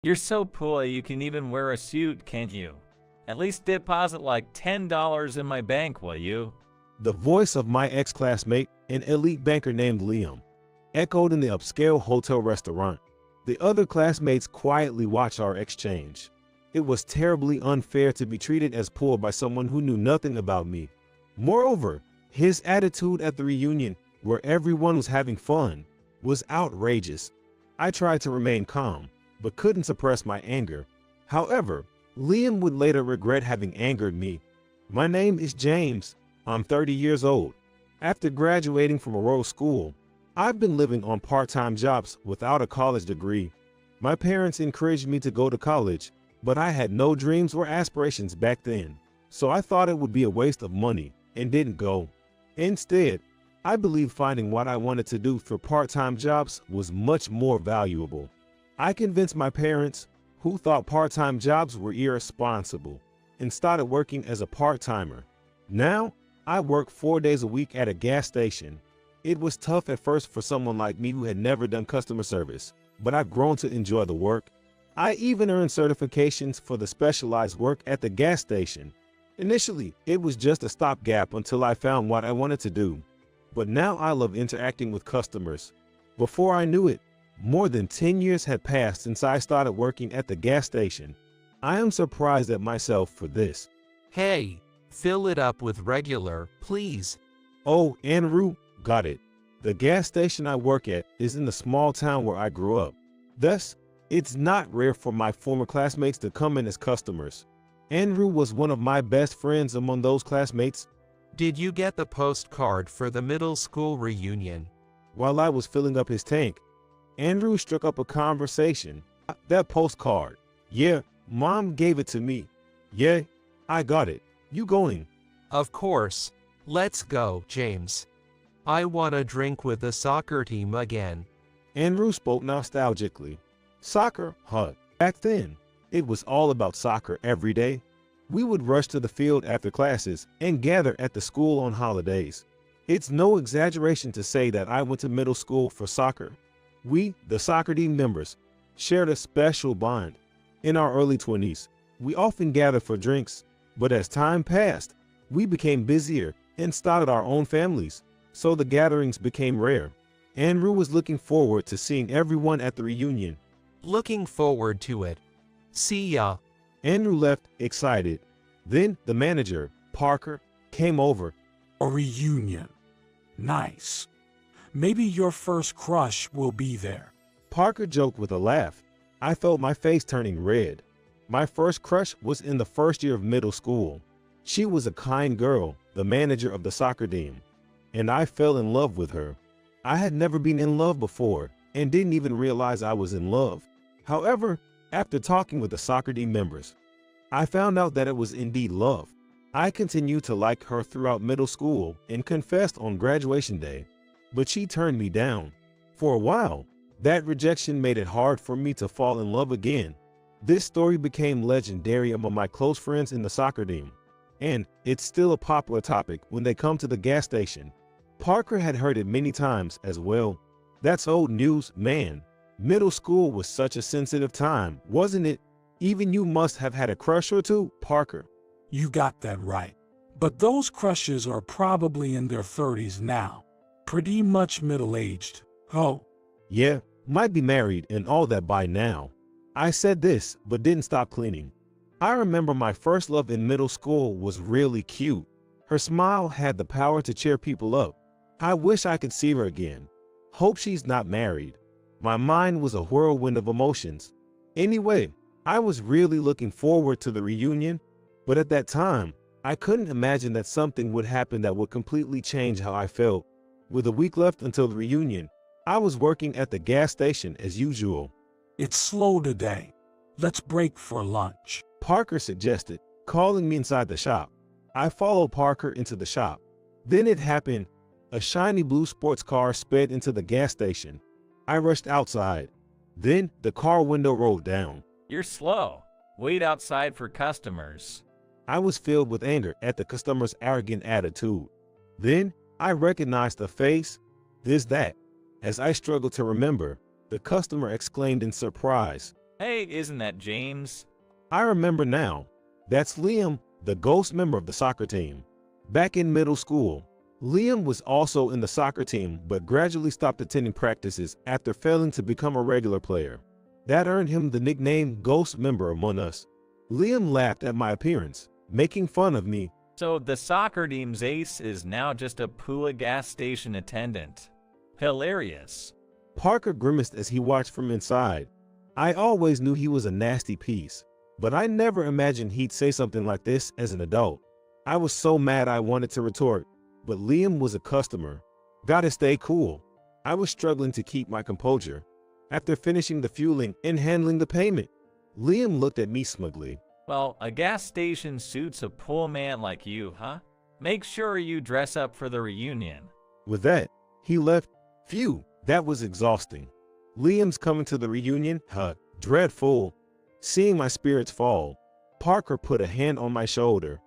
You're so poor you can even wear a suit, can't you? At least deposit like $10 in my bank, will you? The voice of my ex-classmate, an elite banker named Liam, echoed in the upscale hotel restaurant. The other classmates quietly watched our exchange. It was terribly unfair to be treated as poor by someone who knew nothing about me. Moreover, his attitude at the reunion, where everyone was having fun, was outrageous. I tried to remain calm, but couldn't suppress my anger. However, Liam would later regret having angered me. My name is James. I'm 30 years old. After graduating from a rural school, I've been living on part-time jobs without a college degree. My parents encouraged me to go to college, but I had no dreams or aspirations back then, so I thought it would be a waste of money and didn't go. Instead, I believed finding what I wanted to do through part-time jobs was much more valuable. I convinced my parents, who thought part-time jobs were irresponsible, and started working as a part-timer. Now, I work 4 days a week at a gas station. It was tough at first for someone like me who had never done customer service, but I've grown to enjoy the work. I even earned certifications for the specialized work at the gas station. Initially, it was just a stopgap until I found what I wanted to do. But now I love interacting with customers. Before I knew it, more than 10 years had passed since I started working at the gas station. I am surprised at myself for this. Hey, fill it up with regular, please. Oh, Andrew, got it. The gas station I work at is in the small town where I grew up. Thus, it's not rare for my former classmates to come in as customers. Andrew was one of my best friends among those classmates. Did you get the postcard for the middle school reunion? While I was filling up his tank, Andrew struck up a conversation. That postcard. Yeah, Mom gave it to me. Yeah, I got it. You going? Of course. Let's go, James. I want to drink with the soccer team again. Andrew spoke nostalgically. Soccer? Huh. Back then, it was all about soccer every day. We would rush to the field after classes and gather at the school on holidays. It's no exaggeration to say that I went to middle school for soccer. We, the soccer team members, shared a special bond. In our early 20s, we often gathered for drinks, but as time passed, we became busier and started our own families, so the gatherings became rare. Andrew was looking forward to seeing everyone at the reunion. Looking forward to it. See ya. Andrew left, excited. Then the manager, Parker, came over. A reunion. Nice. Maybe your first crush will be there. Parker joked with a laugh. I felt my face turning red. My first crush was in the first year of middle school. She was a kind girl, the manager of the soccer team, and I fell in love with her. I had never been in love before and didn't even realize I was in love. However, after talking with the soccer team members, I found out that it was indeed love. I continued to like her throughout middle school and confessed on graduation day, but she turned me down. For a while, that rejection made it hard for me to fall in love again. This story became legendary among my close friends in the soccer team, and it's still a popular topic when they come to the gas station. Parker had heard it many times as well. That's old news, man. Middle school was such a sensitive time, wasn't it? Even you must have had a crush or two, Parker. You got that right. But those crushes are probably in their 30s now. Pretty much middle-aged. Oh. Yeah, might be married and all that by now. I said this, but didn't stop cleaning. I remember my first love in middle school was really cute. Her smile had the power to cheer people up. I wish I could see her again. Hope she's not married. My mind was a whirlwind of emotions. Anyway, I was really looking forward to the reunion, but at that time, I couldn't imagine that something would happen that would completely change how I felt. With a week left until the reunion, I was working at the gas station as usual. It's slow today. Let's break for lunch. Parker suggested, calling me inside the shop. I followed Parker into the shop. Then it happened. A shiny blue sports car sped into the gas station. I rushed outside. Then the car window rolled down. You're slow. Wait outside for customers. I was filled with anger at the customer's arrogant attitude. Then I recognized the face. That. As I struggled to remember, the customer exclaimed in surprise, Hey, isn't that James? I remember now. That's Liam, the ghost member of the soccer team. Back in middle school, Liam was also in the soccer team but gradually stopped attending practices after failing to become a regular player. That earned him the nickname Ghost Member among us. Liam laughed at my appearance, making fun of me. So the soccer team's ace is now just a Pula gas station attendant. Hilarious. Parker grimaced as he watched from inside. I always knew he was a nasty piece, but I never imagined he'd say something like this as an adult. I was so mad I wanted to retort, but Liam was a customer. Gotta stay cool. I was struggling to keep my composure. After finishing the fueling and handling the payment, Liam looked at me smugly. Well, a gas station suits a pool man like you, huh? Make sure you dress up for the reunion. With that, he left. Phew, that was exhausting. Liam's coming to the reunion? Huh, dreadful. Seeing my spirits fall, Parker put a hand on my shoulder.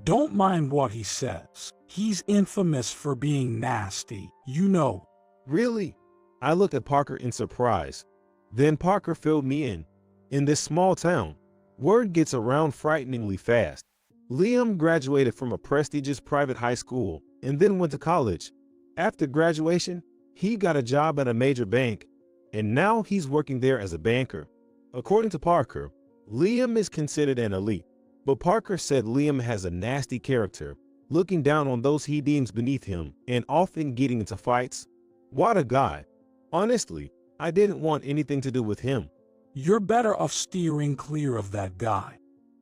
Don't mind what he says. He's infamous for being nasty, you know. Really? I looked at Parker in surprise. Then Parker filled me in. In this small town, word gets around frighteningly fast. Liam graduated from a prestigious private high school and then went to college. After graduation, he got a job at a major bank, and now he's working there as a banker. According to Parker, Liam is considered an elite, but Parker said Liam has a nasty character, looking down on those he deems beneath him and often getting into fights. What a guy. Honestly, I didn't want anything to do with him. You're better off steering clear of that guy.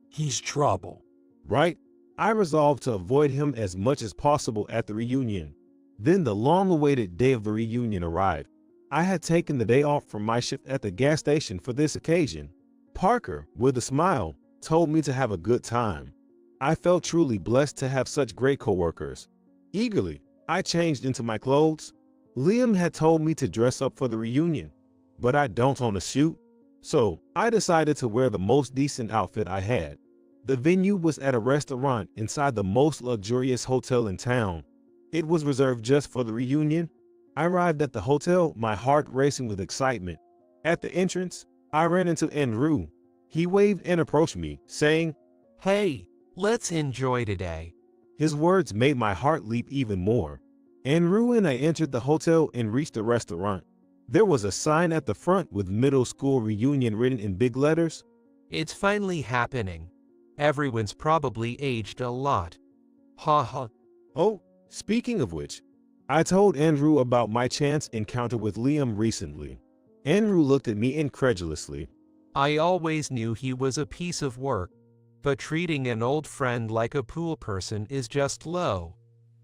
He's trouble. Right? I resolved to avoid him as much as possible at the reunion. Then the long-awaited day of the reunion arrived. I had taken the day off from my shift at the gas station for this occasion. Parker, with a smile, told me to have a good time. I felt truly blessed to have such great coworkers. Eagerly, I changed into my clothes. Liam had told me to dress up for the reunion, but I don't own a suit, so I decided to wear the most decent outfit I had. The venue was at a restaurant inside the most luxurious hotel in town. It was reserved just for the reunion. I arrived at the hotel, my heart racing with excitement. At the entrance, I ran into Andrew. He waved and approached me, saying, Hey, let's enjoy today. His words made my heart leap even more. Andrew and I entered the hotel and reached the restaurant. There was a sign at the front with middle school reunion written in big letters. It's finally happening. Everyone's probably aged a lot. Ha ha. Oh, speaking of which, I told Andrew about my chance encounter with Liam recently. Andrew looked at me incredulously. I always knew he was a piece of work, but treating an old friend like a pool person is just low.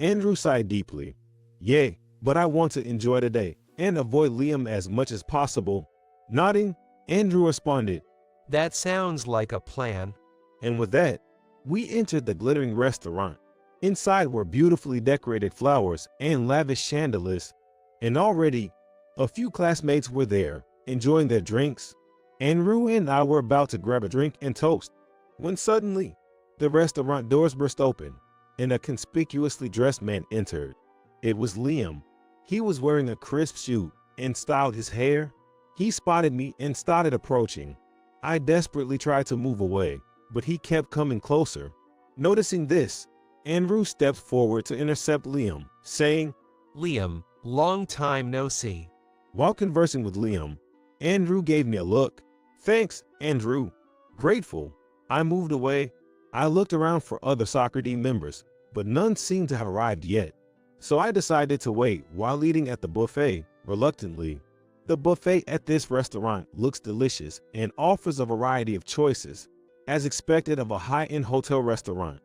Andrew sighed deeply. Yeah, but I want to enjoy the day and avoid Liam as much as possible. Nodding, Andrew responded. That sounds like a plan. And with that, we entered the glittering restaurant. Inside were beautifully decorated flowers and lavish chandeliers, and already a few classmates were there, enjoying their drinks. Andrew and I were about to grab a drink and toast, when suddenly, the restaurant doors burst open, and a conspicuously dressed man entered. It was Liam. He was wearing a crisp suit and styled his hair. He spotted me and started approaching. I desperately tried to move away, but he kept coming closer. Noticing this, Andrew stepped forward to intercept Liam, saying, Liam, long time no see. While conversing with Liam, Andrew gave me a look. Thanks, Andrew. Grateful, I moved away. I looked around for other soccer team members, but none seemed to have arrived yet. So I decided to wait while eating at the buffet, reluctantly. The buffet at this restaurant looks delicious and offers a variety of choices, as expected of a high-end hotel restaurant.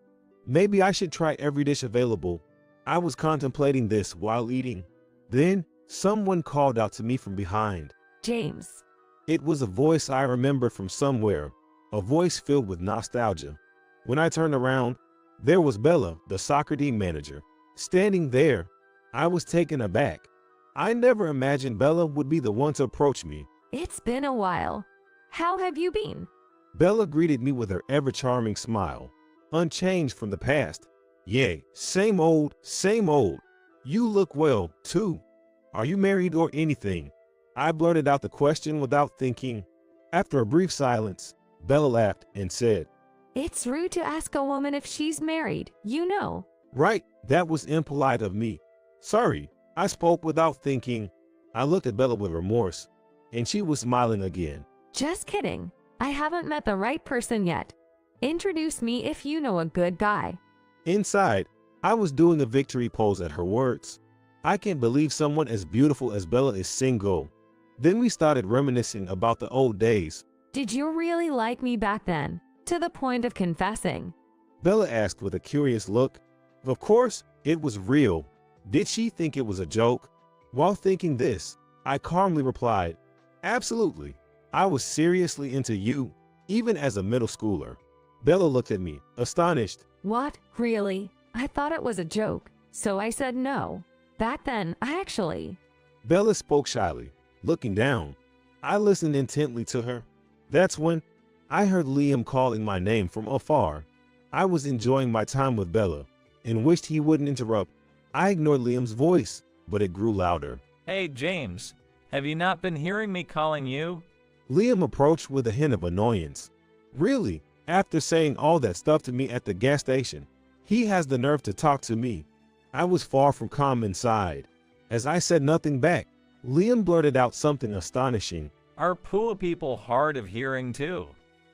Maybe I should try every dish available. I was contemplating this while eating. Then, someone called out to me from behind. James. It was a voice I remembered from somewhere, a voice filled with nostalgia. When I turned around, there was Bella, the soccer team manager, standing there. I was taken aback. I never imagined Bella would be the one to approach me. It's been a while. How have you been? Bella greeted me with her ever-charming smile, unchanged from the past. Yeah, same old, same old. You look well, too. Are you married or anything? I blurted out the question without thinking. After a brief silence, Bella laughed and said, It's rude to ask a woman if she's married, you know. "Right, that was impolite of me. Sorry," I spoke without thinking. I looked at Bella with remorse, and she was smiling again. Just kidding. I haven't met the right person yet. Introduce me if you know a good guy. Inside, I was doing a victory pose at her words. I can't believe someone as beautiful as Bella is single. Then we started reminiscing about the old days. Did you really like me back then? To the point of confessing. Bella asked with a curious look. Of course, it was real. Did she think it was a joke? While thinking this, I calmly replied, "Absolutely. I was seriously into you, even as a middle schooler." Bella looked at me, astonished. What? Really? I thought it was a joke, so I said no. Back then, I actually... Bella spoke shyly, looking down. I listened intently to her. That's when I heard Liam calling my name from afar. I was enjoying my time with Bella and wished he wouldn't interrupt. I ignored Liam's voice, but it grew louder. Hey, James, have you not been hearing me calling you? Liam approached with a hint of annoyance. Really? After saying all that stuff to me at the gas station, he has the nerve to talk to me. I was far from calm inside. As I said nothing back, Liam blurted out something astonishing. Are Pua people hard of hearing too?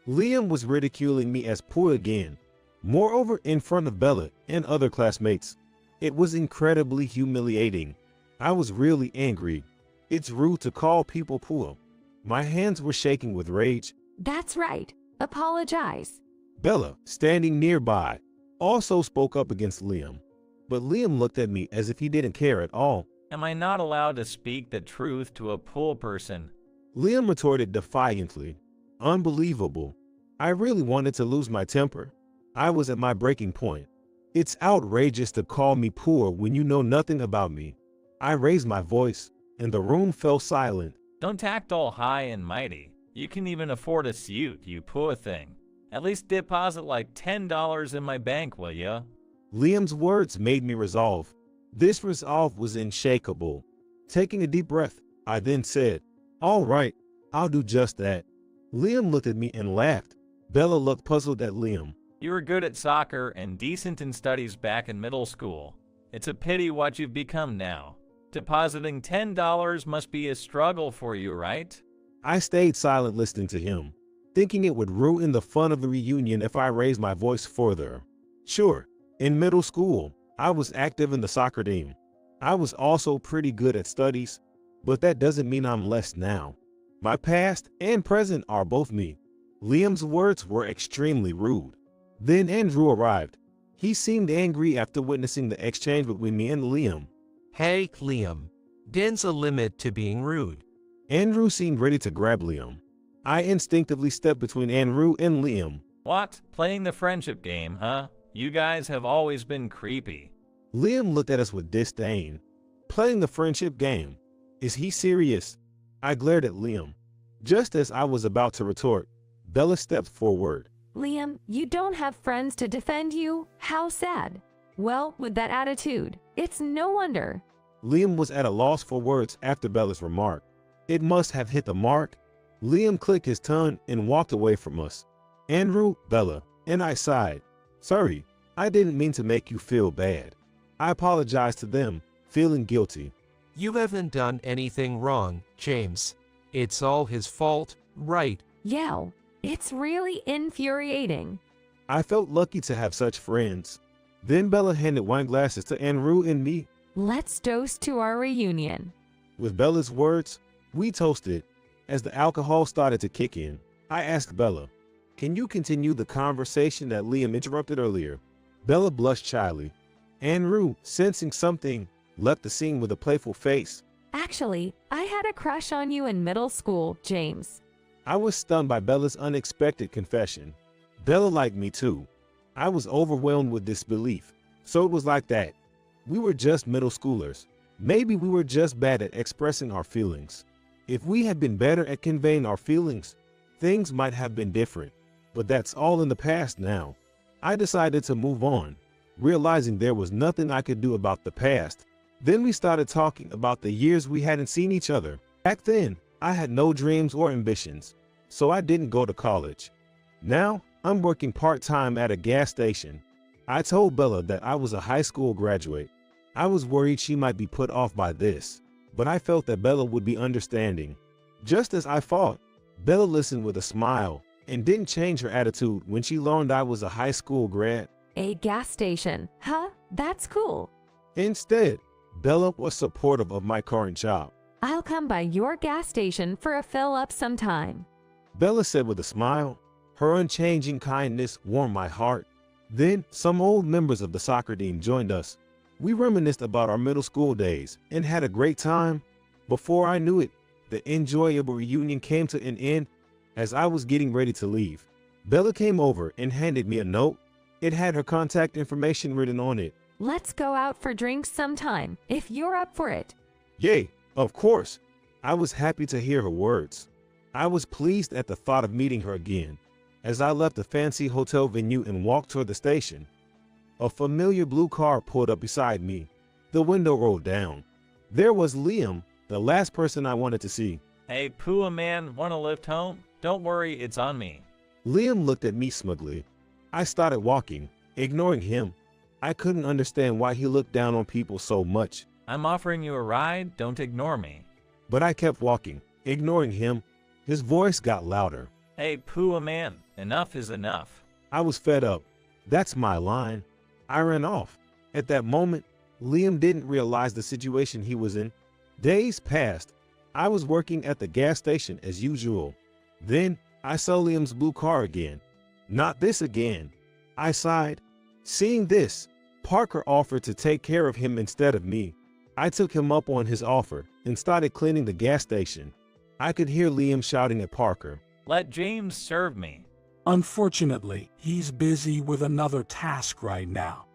Liam was ridiculing me as poor again. Moreover, in front of Bella and other classmates. It was incredibly humiliating. I was really angry. It's rude to call people poor. My hands were shaking with rage. That's right. Apologize. Bella, standing nearby, also spoke up against Liam. But Liam looked at me as if he didn't care at all. Am I not allowed to speak the truth to a Pua person? Liam retorted defiantly. Unbelievable. I really wanted to lose my temper. I was at my breaking point. It's outrageous to call me poor when you know nothing about me. I raised my voice, and the room fell silent. Don't act all high and mighty. You can even afford a suit, you Pua thing. At least deposit like $10 in my bank, will ya? Liam's words made me resolve. This resolve was unshakable. Taking a deep breath, I then said, "All right, I'll do just that." Liam looked at me and laughed. Bella looked puzzled at Liam. You were good at soccer and decent in studies back in middle school. It's a pity what you've become now. Depositing $10 must be a struggle for you, right? I stayed silent listening to him, thinking it would ruin the fun of the reunion if I raised my voice further. Sure, in middle school, I was active in the soccer team. I was also pretty good at studies, but that doesn't mean I'm less now. My past and present are both me. Liam's words were extremely rude. Then Andrew arrived. He seemed angry after witnessing the exchange between me and Liam. Hey, Liam. There's a limit to being rude. Andrew seemed ready to grab Liam. I instinctively stepped between Andrew and Liam. What? Playing the friendship game, huh? You guys have always been creepy. Liam looked at us with disdain. Playing the friendship game? Is he serious? I glared at Liam. Just as I was about to retort, Bella stepped forward. Liam, you don't have friends to defend you? How sad. Well, with that attitude, it's no wonder. Liam was at a loss for words after Bella's remark. It must have hit the mark. Liam clicked his tongue and walked away from us. Andrew, Bella, and I sighed. Sorry, I didn't mean to make you feel bad. I apologized to them, feeling guilty. You haven't done anything wrong, James. It's all his fault, right? Yeah, it's really infuriating. I felt lucky to have such friends. Then Bella handed wine glasses to Andrew and me. Let's toast to our reunion. With Bella's words, we toasted. As the alcohol started to kick in, I asked Bella, "Can you continue the conversation that Liam interrupted earlier?" Bella blushed shyly. Andrew, sensing something, left the scene with a playful face. Actually, I had a crush on you in middle school, James. I was stunned by Bella's unexpected confession. Bella liked me too. I was overwhelmed with disbelief. So it was like that. We were just middle schoolers. Maybe we were just bad at expressing our feelings. If we had been better at conveying our feelings, things might have been different. But that's all in the past now. I decided to move on, realizing there was nothing I could do about the past. Then we started talking about the years we hadn't seen each other. Back then, I had no dreams or ambitions. so I didn't go to college. Now, I'm working part-time at a gas station. I told Bella that I was a high school graduate. I was worried she might be put off by this, but I felt that Bella would be understanding. Just as I thought, Bella listened with a smile and didn't change her attitude when she learned I was a high school grad. A gas station, huh? That's cool. Instead, Bella was supportive of my current job. I'll come by your gas station for a fill up sometime. Bella said with a smile. Her unchanging kindness warmed my heart. Then, some old members of the soccer team joined us. We reminisced about our middle school days and had a great time. Before I knew it, the enjoyable reunion came to an end. As I was getting ready to leave, Bella came over and handed me a note. It had her contact information written on it. Let's go out for drinks sometime, if you're up for it. Yay, of course. I was happy to hear her words. I was pleased at the thought of meeting her again. As I left the fancy hotel venue and walked toward the station, a familiar blue car pulled up beside me. The window rolled down. There was Liam, the last person I wanted to see. Hey, Pua man, want a lift home? Don't worry, it's on me. Liam looked at me smugly. I started walking, ignoring him. I couldn't understand why he looked down on people so much. I'm offering you a ride, don't ignore me. But I kept walking, ignoring him. His voice got louder. Hey, Pua man, enough is enough. I was fed up. That's my line. I ran off. At that moment, Liam didn't realize the situation he was in. Days passed. I was working at the gas station as usual. Then I saw Liam's blue car again. Not this again. I sighed. Seeing this, Parker offered to take care of him instead of me. I took him up on his offer and started cleaning the gas station. I could hear Liam shouting at Parker. Let James serve me. Unfortunately, he's busy with another task right now,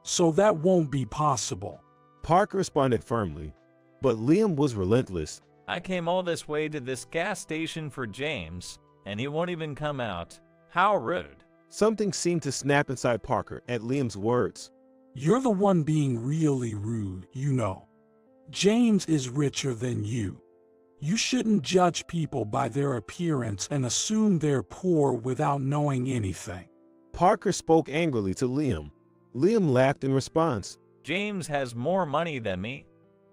so that won't be possible. Parker responded firmly, but Liam was relentless. I came all this way to this gas station for James, and he won't even come out. How rude. Something seemed to snap inside Parker at Liam's words. You're the one being really rude, you know. James is richer than you. You shouldn't judge people by their appearance and assume they're poor without knowing anything. Parker spoke angrily to Liam. Liam laughed in response. James has more money than me.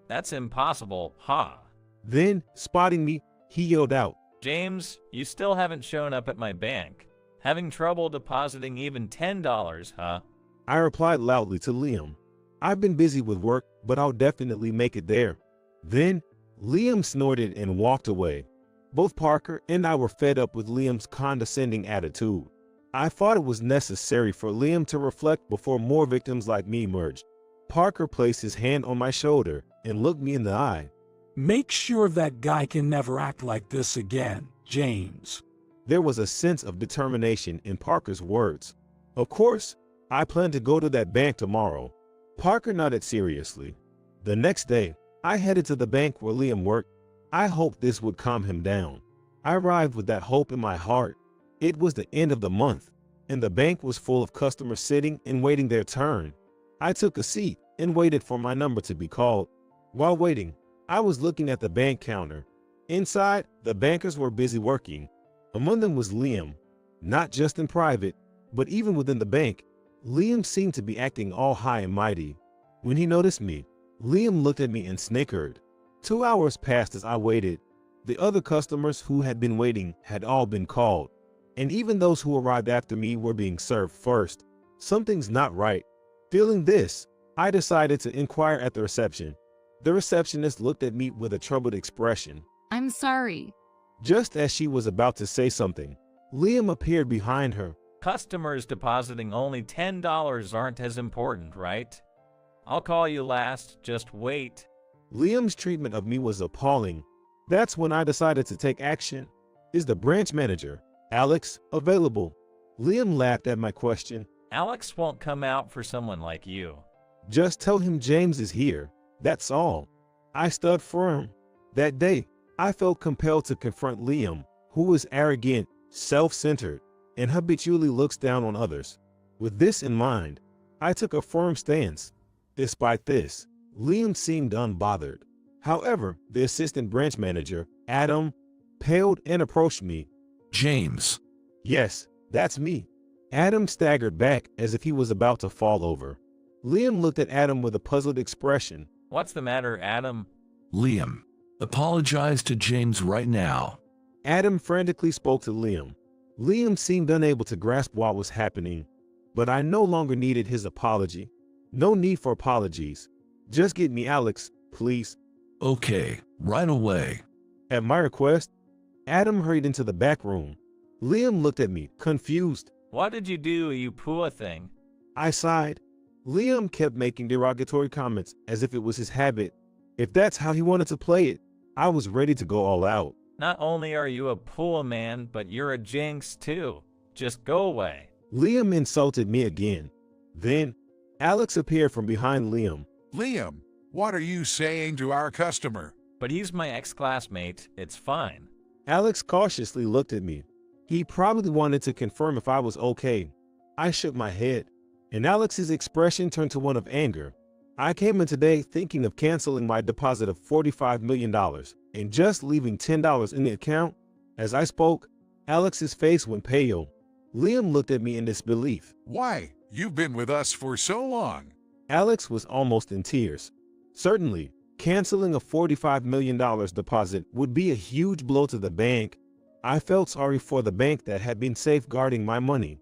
That's impossible, ha. Then, spotting me, he yelled out. James, you still haven't shown up at my bank. Having trouble depositing even $10, huh? I replied loudly to Liam. I've been busy with work, but I'll definitely make it there. Then, Liam snorted and walked away. Both Parker and I were fed up with Liam's condescending attitude. I thought it was necessary for Liam to reflect before more victims like me emerged. Parker placed his hand on my shoulder and looked me in the eye. Make sure that guy can never act like this again, James. There was a sense of determination in Parker's words. Of course, I plan to go to that bank tomorrow. Parker nodded seriously. The next day, I headed to the bank where Liam worked. I hoped this would calm him down. I arrived with that hope in my heart. It was the end of the month, and the bank was full of customers sitting and waiting their turn. I took a seat and waited for my number to be called. While waiting, I was looking at the bank counter. Inside, the bankers were busy working. Among them was Liam. Not just in private, but even within the bank, Liam seemed to be acting all high and mighty. When he noticed me, Liam looked at me and snickered. 2 hours passed as I waited. The other customers who had been waiting had all been called, and even those who arrived after me were being served first. Something's not right. Feeling this, I decided to inquire at the reception. The receptionist looked at me with a troubled expression. I'm sorry. Just as she was about to say something, Liam appeared behind her. Customers depositing only $10 aren't as important, right? I'll call you last, just wait. Liam's treatment of me was appalling. That's when I decided to take action. Is the branch manager, Alex, available? Liam laughed at my question. Alex won't come out for someone like you. Just tell him James is here. That's all. I stood firm. That day, I felt compelled to confront Liam, who was arrogant, self-centered, and habitually looks down on others. With this in mind, I took a firm stance. Despite this, Liam seemed unbothered. However, the assistant branch manager, Adam, paled and approached me. James. Yes, that's me. Adam staggered back as if he was about to fall over. Liam looked at Adam with a puzzled expression. What's the matter, Adam? Liam. Apologize to James right now. Adam frantically spoke to Liam. Liam seemed unable to grasp what was happening, but I no longer needed his apology. No need for apologies. Just get me Alex, please. Okay, right away. At my request, Adam hurried into the back room. Liam looked at me, confused. What did you do, you poor thing? I sighed. Liam kept making derogatory comments as if it was his habit. If that's how he wanted to play it, I was ready to go all out. Not only are you a poor man, but you're a jinx too. Just go away. Liam insulted me again. Then, Alex appeared from behind Liam. Liam, what are you saying to our customer? But he's my ex-classmate. It's fine. Alex cautiously looked at me. He probably wanted to confirm if I was okay. I shook my head, and Alex's expression turned to one of anger. I came in today thinking of canceling my deposit of $45 million and just leaving $10 in the account. As I spoke, Alex's face went pale. Liam looked at me in disbelief. Why, you've been with us for so long. Alex was almost in tears. Certainly, canceling a $45 million deposit would be a huge blow to the bank. I felt sorry for the bank that had been safeguarding my money,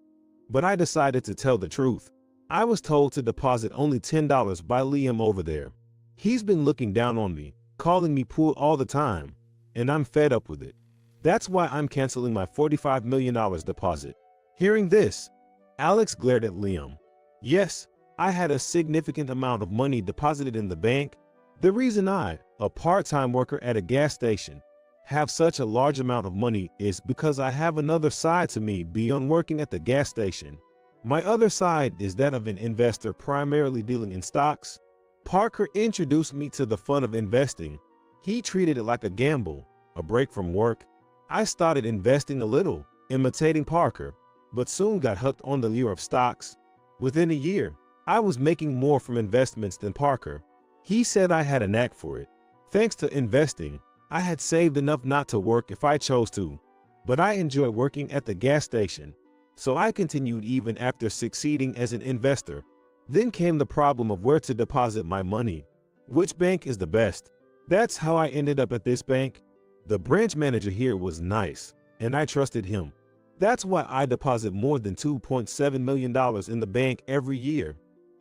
but I decided to tell the truth. I was told to deposit only $10 by Liam over there. He's been looking down on me, calling me poor all the time, and I'm fed up with it. That's why I'm canceling my $45 million deposit. Hearing this, Alex glared at Liam. Yes, I had a significant amount of money deposited in the bank. The reason I, a part-time worker at a gas station, have such a large amount of money is because I have another side to me beyond working at the gas station. My other side is that of an investor primarily dealing in stocks. Parker introduced me to the fun of investing. He treated it like a gamble, a break from work. I started investing a little, imitating Parker, but soon got hooked on the lure of stocks. Within a year, I was making more from investments than Parker. He said I had a knack for it. Thanks to investing, I had saved enough not to work if I chose to, but I enjoy working at the gas station, so I continued even after succeeding as an investor. Then came the problem of where to deposit my money. Which bank is the best? That's how I ended up at this bank. The branch manager here was nice, and I trusted him. That's why I deposit more than $2.7 million in the bank every year.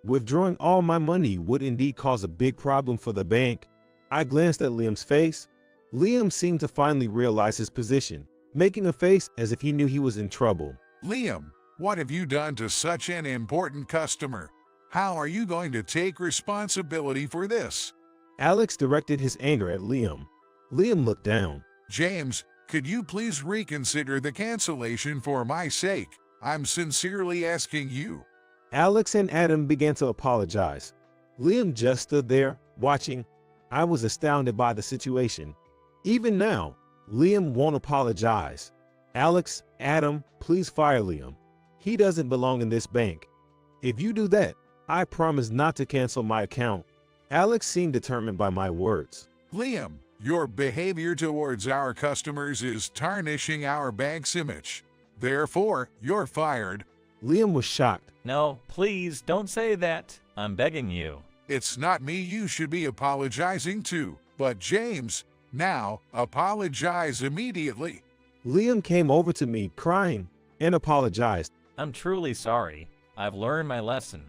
Withdrawing all my money would indeed cause a big problem for the bank. I glanced at Liam's face. Liam seemed to finally realize his position, making a face as if he knew he was in trouble. Liam, what have you done to such an important customer? How are you going to take responsibility for this? Alex directed his anger at Liam. Liam looked down. James, could you please reconsider the cancellation for my sake? I'm sincerely asking you. Alex and Adam began to apologize. Liam just stood there, watching. I was astounded by the situation. Even now, Liam won't apologize. Alex, Adam, please fire Liam. He doesn't belong in this bank. If you do that, I promise not to cancel my account. Alex seemed determined by my words. Liam, your behavior towards our customers is tarnishing our bank's image. Therefore, you're fired. Liam was shocked. No, please don't say that. I'm begging you. It's not me you should be apologizing to, but James, now apologize immediately. Liam came over to me, crying, and apologized. I'm truly sorry. I've learned my lesson.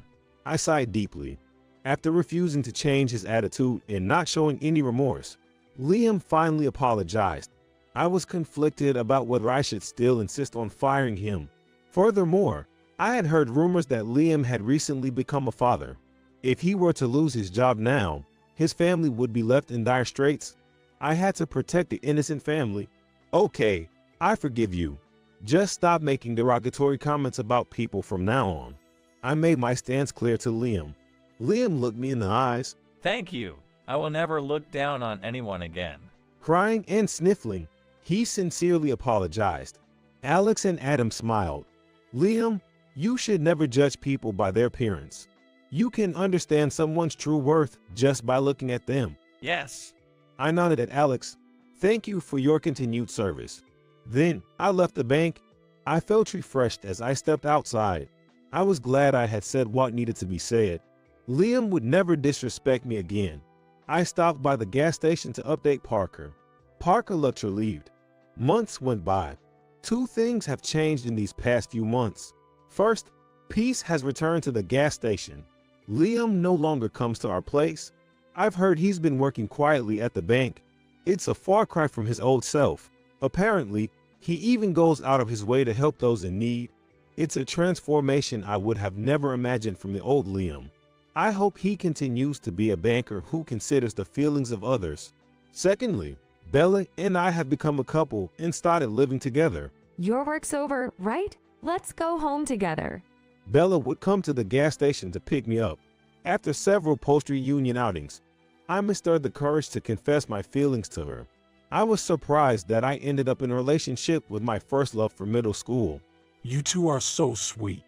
I sighed deeply. After refusing to change his attitude and not showing any remorse, Liam finally apologized. I was conflicted about whether I should still insist on firing him. Furthermore, I had heard rumors that Liam had recently become a father. If he were to lose his job now, his family would be left in dire straits. I had to protect the innocent family. Okay, I forgive you. Just stop making derogatory comments about people from now on. I made my stance clear to Liam. Liam looked me in the eyes. Thank you. I will never look down on anyone again. Crying and sniffling, he sincerely apologized. Alex and Adam smiled. Liam, you should never judge people by their appearance. You can understand someone's true worth just by looking at them. Yes. I nodded at Alex. Thank you for your continued service. Then I left the bank. I felt refreshed as I stepped outside. I was glad I had said what needed to be said. Liam would never disrespect me again. I stopped by the gas station to update Parker. Parker looked relieved. Months went by. Two things have changed in these past few months. First, peace has returned to the gas station. Liam no longer comes to our place. I've heard he's been working quietly at the bank. It's a far cry from his old self. Apparently, he even goes out of his way to help those in need. It's a transformation I would have never imagined from the old Liam. I hope he continues to be a banker who considers the feelings of others. Secondly, Bella and I have become a couple and started living together. Your work's over, right? Let's go home together. Bella would come to the gas station to pick me up. After several post-reunion outings, I mustered the courage to confess my feelings to her. I was surprised that I ended up in a relationship with my first love for middle school. You two are so sweet.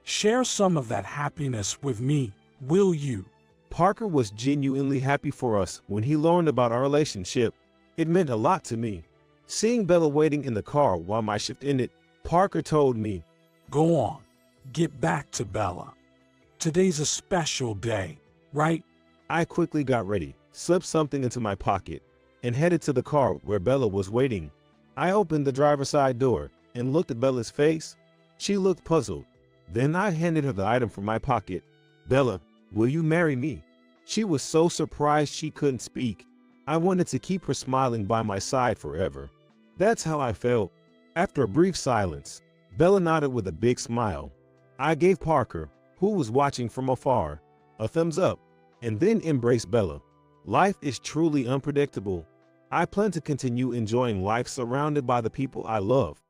Share some of that happiness with me, will you? Parker was genuinely happy for us when he learned about our relationship. It meant a lot to me. Seeing Bella waiting in the car while my shift ended, Parker told me, Go on, get back to Bella. Today's a special day, right? I quickly got ready, slipped something into my pocket, and headed to the car where Bella was waiting. I opened the driver's side door and looked at Bella's face. She looked puzzled. Then I handed her the item from my pocket. Bella, will you marry me? She was so surprised she couldn't speak. I wanted to keep her smiling by my side forever. That's how I felt. After a brief silence, Bella nodded with a big smile. I gave Parker, who was watching from afar, a thumbs up, and then embraced Bella. Life is truly unpredictable. I plan to continue enjoying life surrounded by the people I love.